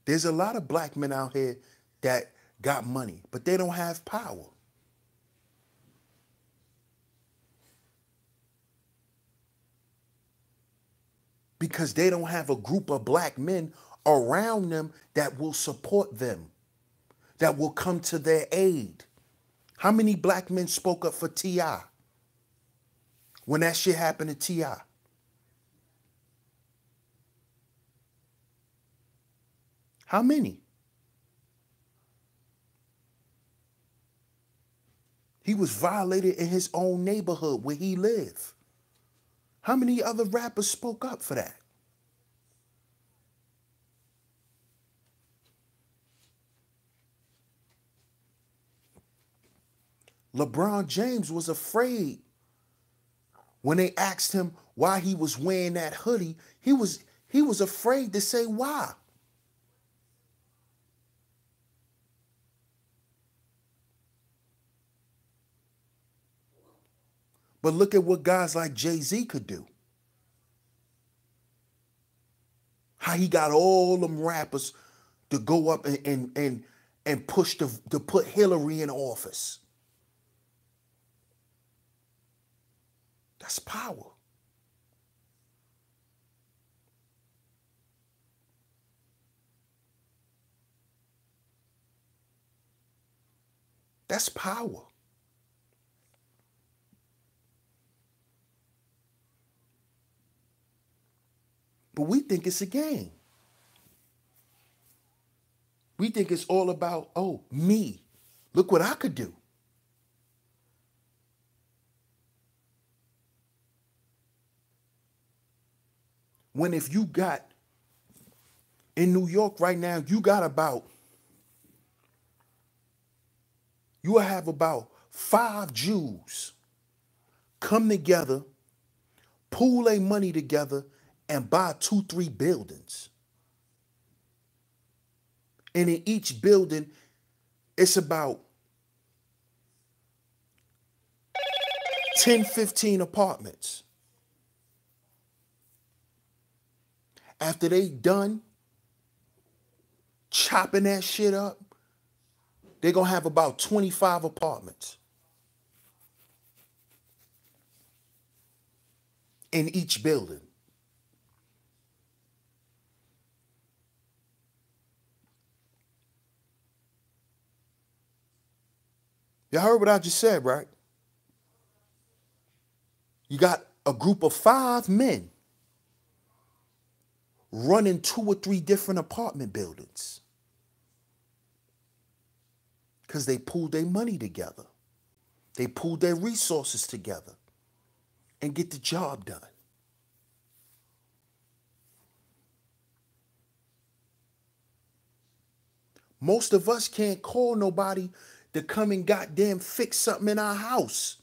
There's a lot of black men out here that got money, but they don't have power. Because they don't have a group of black men around them that will support them, that will come to their aid. How many black men spoke up for T.I. when that shit happened to T.I.? How many? He was violated in his own neighborhood where he lived. How many other rappers spoke up for that? LeBron James was afraid when they asked him why he was wearing that hoodie. He was afraid to say why. But look at what guys like Jay-Z could do. How he got all them rappers to go up and push to put Hillary in office. That's power. That's power. But we think it's a game. We think it's all about, oh, me. Look what I could do. When if you got, in New York right now, you will have about 5 Jews come together, pool their money together, and buy 2-3 buildings. And in each building, it's about 10, 15 apartments. After they done chopping that shit up, they're going to have about 25 apartments in each building. Y'all heard what I just said, right? You got a group of 5 men running 2 or 3 different apartment buildings because they pooled their money together. They pooled their resources together and get the job done. Most of us can't call nobody to come and goddamn fix something in our house.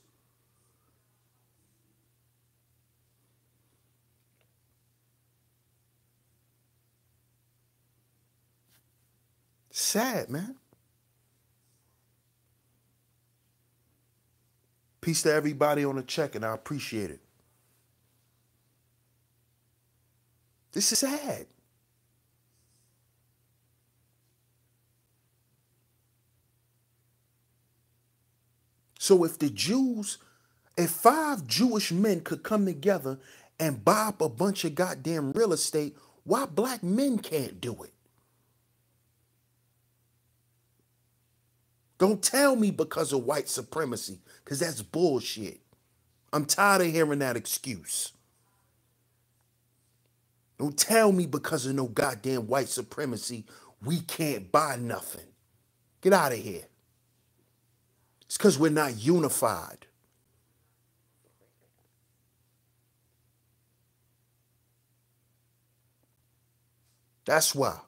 Sad, man. Peace to everybody on the check, and I appreciate it. This is sad. So if 5 Jewish men could come together and buy up a bunch of goddamn real estate, why black men can't do it? Don't tell me because of white supremacy, because that's bullshit. I'm tired of hearing that excuse. Don't tell me because of no goddamn white supremacy, we can't buy nothing. Get out of here. It's because we're not unified. That's why.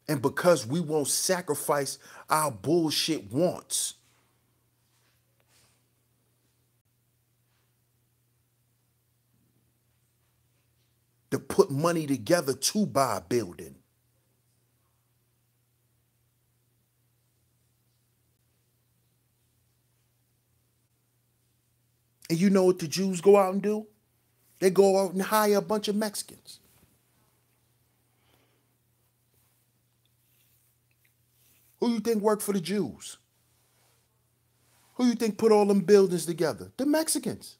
And because we won't sacrifice our bullshit wants. To put money together to buy a building. And you know what the Jews go out and do? They go out and hire a bunch of Mexicans. Who you think worked for the Jews? Who you think put all them buildings together? The Mexicans.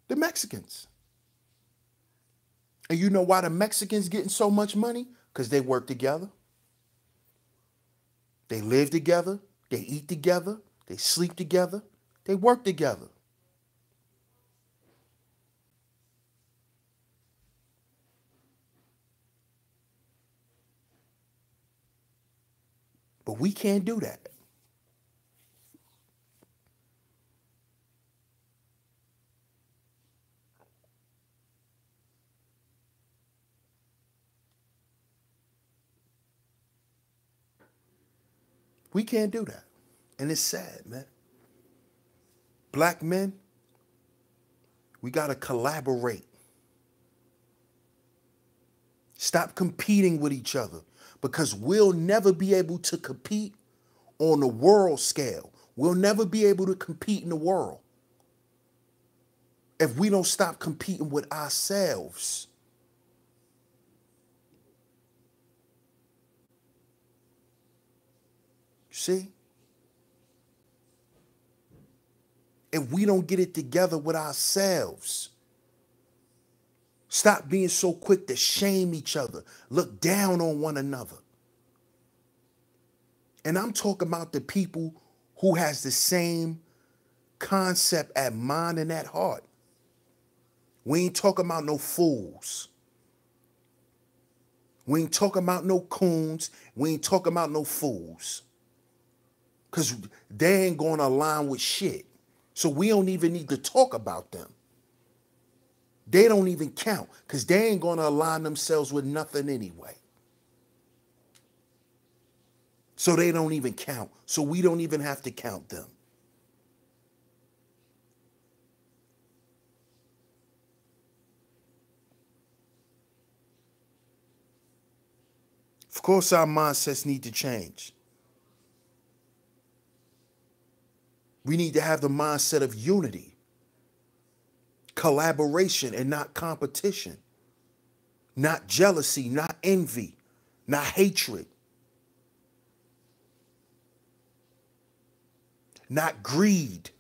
The Mexicans. And you know why the Mexicans getting so much money? Because they work together. They live together. They eat together. They sleep together. They work together. But we can't do that. We can't do that. And it's sad, man. Black men, we got to collaborate. Stop competing with each other, because we'll never be able to compete on the world scale. We'll never be able to compete in the world if we don't stop competing with ourselves. See? If we don't get it together with ourselves, stop being so quick to shame each other, look down on one another. And I'm talking about the people who has the same concept at mind and at heart. We ain't talking about no fools. We ain't talking about no coons. We ain't talking about no fools. Because they ain't going to align with shit. So we don't even need to talk about them. They don't even count, because they ain't going to align themselves with nothing anyway. So they don't even count. So we don't even have to count them. Of course, our mindsets need to change. We need to have the mindset of unity, collaboration, and not competition, not jealousy, not envy, not hatred, not greed.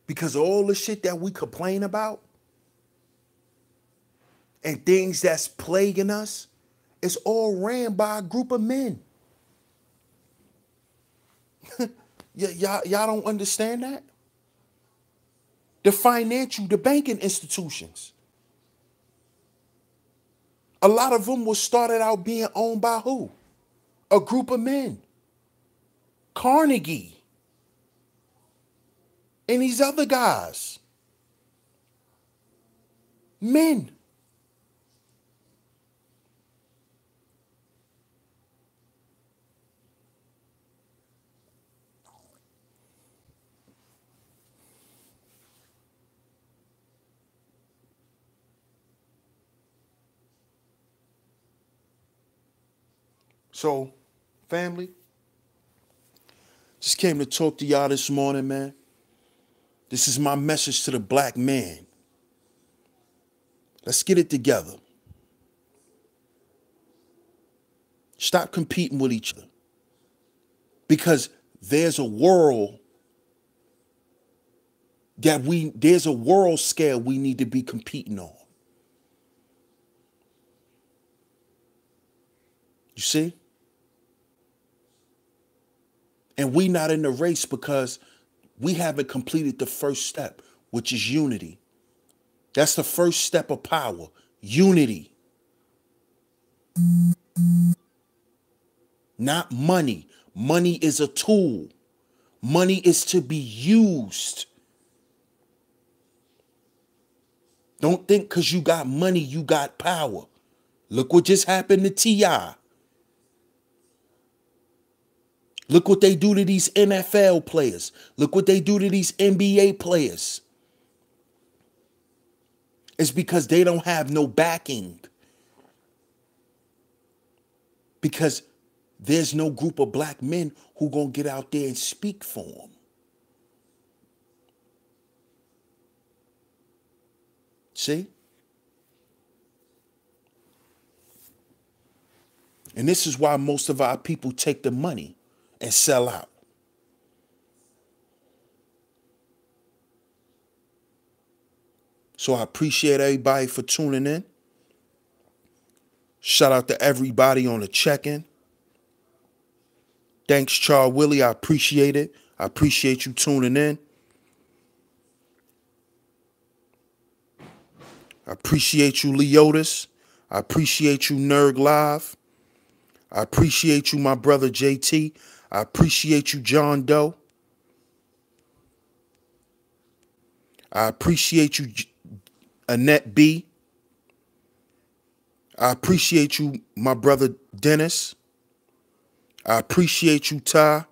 Because all the shit that we complain about and things that's plaguing us, it's all ran by a group of men. Y'all don't understand that? The banking institutions. A lot of them was started out being owned by who? A group of men. Carnegie. And these other guys. Men. So, family, just came to talk to y'all this morning, man. This is my message to the black man. Let's get it together. Stop competing with each other. Because there's a world there's a world scale we need to be competing on. You see? And we not in the race because we haven't completed the first step, which is unity. That's the first step of power, unity. Not money. Money is a tool. Money is to be used. Don't think because you got money, you got power. Look what just happened to T.I. Look what they do to these NFL players. Look what they do to these NBA players. It's because they don't have no backing. Because there's no group of black men who gonna get out there and speak for them. See? And this is why most of our people take the money and sell out. So I appreciate everybody for tuning in. Shout out to everybody on the check-in. Thanks, Charles Willie. I appreciate it. I appreciate you tuning in. I appreciate you, Leotis. I appreciate you, Nerg Live. I appreciate you, my brother JT. I appreciate you, John Doe. I appreciate you, Annette B. I appreciate you, my brother Dennis. I appreciate you, Ty.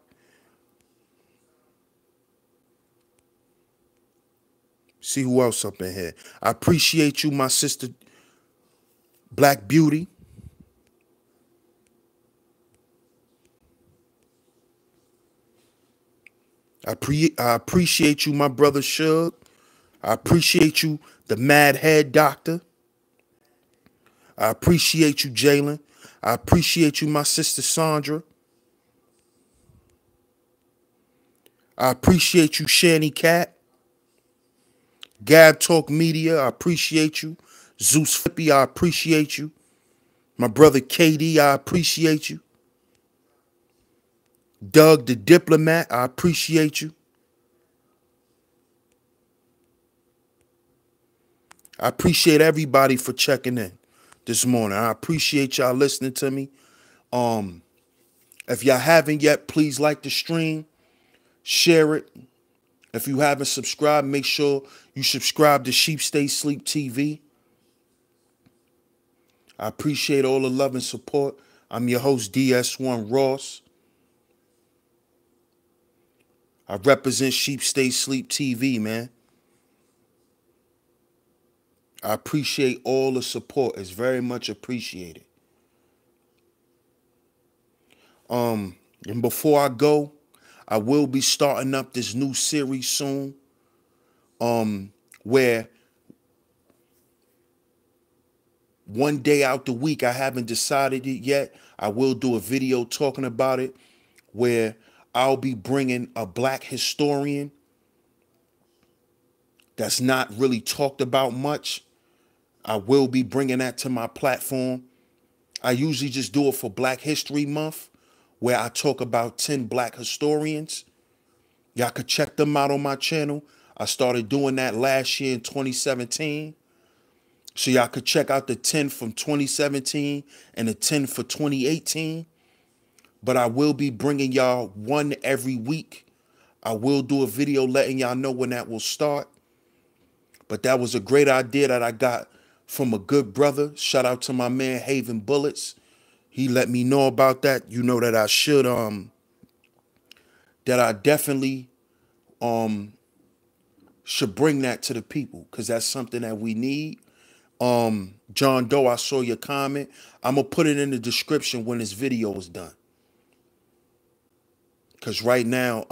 See who else up in here. I appreciate you, my sister Black Beauty. I appreciate you, my brother Shug. I appreciate you, the Mad Head Doctor. I appreciate you, Jalen. I appreciate you, my sister Sandra. I appreciate you, Shanny Cat. Gab Talk Media, I appreciate you. Zeus Flippy, I appreciate you. My brother KD, I appreciate you. Doug the Diplomat, I appreciate you. I appreciate everybody for checking in this morning. I appreciate y'all listening to me. If y'all haven't yet, please like the stream, share it. If you haven't subscribed, make sure you subscribe to Sheep Stay Sleep TV. I appreciate all the love and support. I'm your host, DS1 Ross. I represent Sheep Stay Sleep TV, man. I appreciate all the support. It's very much appreciated. And before I go, I will be starting up this new series soon. Where one day out the week, I haven't decided it yet. I will do a video talking about it, where I'll be bringing a black historian that's not really talked about much. I will be bringing that to my platform. I usually just do it for Black History Month, where I talk about 10 black historians. Y'all could check them out on my channel. I started doing that last year in 2017. So y'all could check out the 10 from 2017 and the 10 for 2018. But I will be bringing y'all one every week. I will do a video letting y'all know when that will start. But that was a great idea that I got from a good brother. Shout out to my man Haven Bullets. He let me know about that. You know that I should that I definitely should bring that to the people, because that's something that we need. John Doe, I saw your comment. I'm gonna put it in the description when this video is done. Cause right now,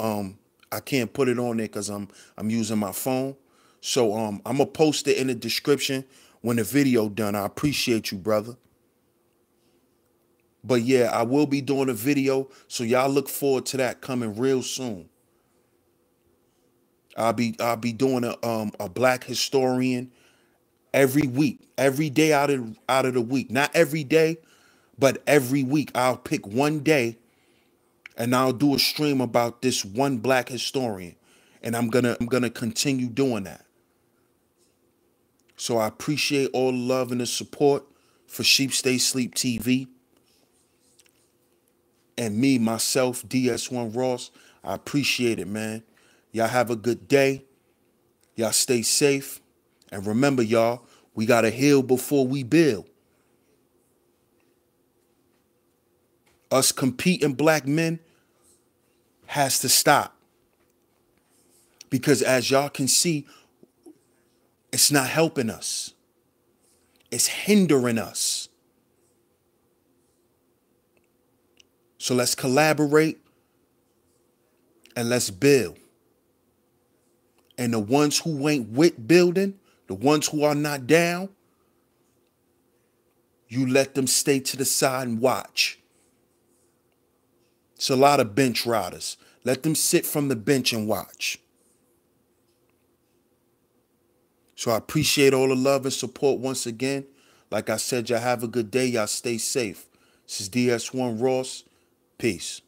I can't put it on there because I'm using my phone. So I'm gonna post it in the description when the video done. I appreciate you, brother. But yeah, I will be doing a video, so y'all look forward to that coming real soon. I'll be doing a black historian every week, every day out of the week. Not every day, but every week. I'll pick one day and I'll do a stream about this one black historian. And I'm gonna continue doing that. So I appreciate all the love and the support for Sheep Stay Sleep TV. And me, myself, DS1 Ross, I appreciate it, man. Y'all have a good day. Y'all stay safe. And remember, y'all, we got to heal before we build. Us competing black men has to stop. Because as y'all can see, it's not helping us. It's hindering us. So let's collaborate and let's build. And the ones who ain't with building, the ones who are not down, you let them stay to the side and watch. It's a lot of bench riders. Let them sit from the bench and watch. So I appreciate all the love and support once again. Like I said, y'all have a good day. Y'all stay safe. This is DS1 Ross. Peace.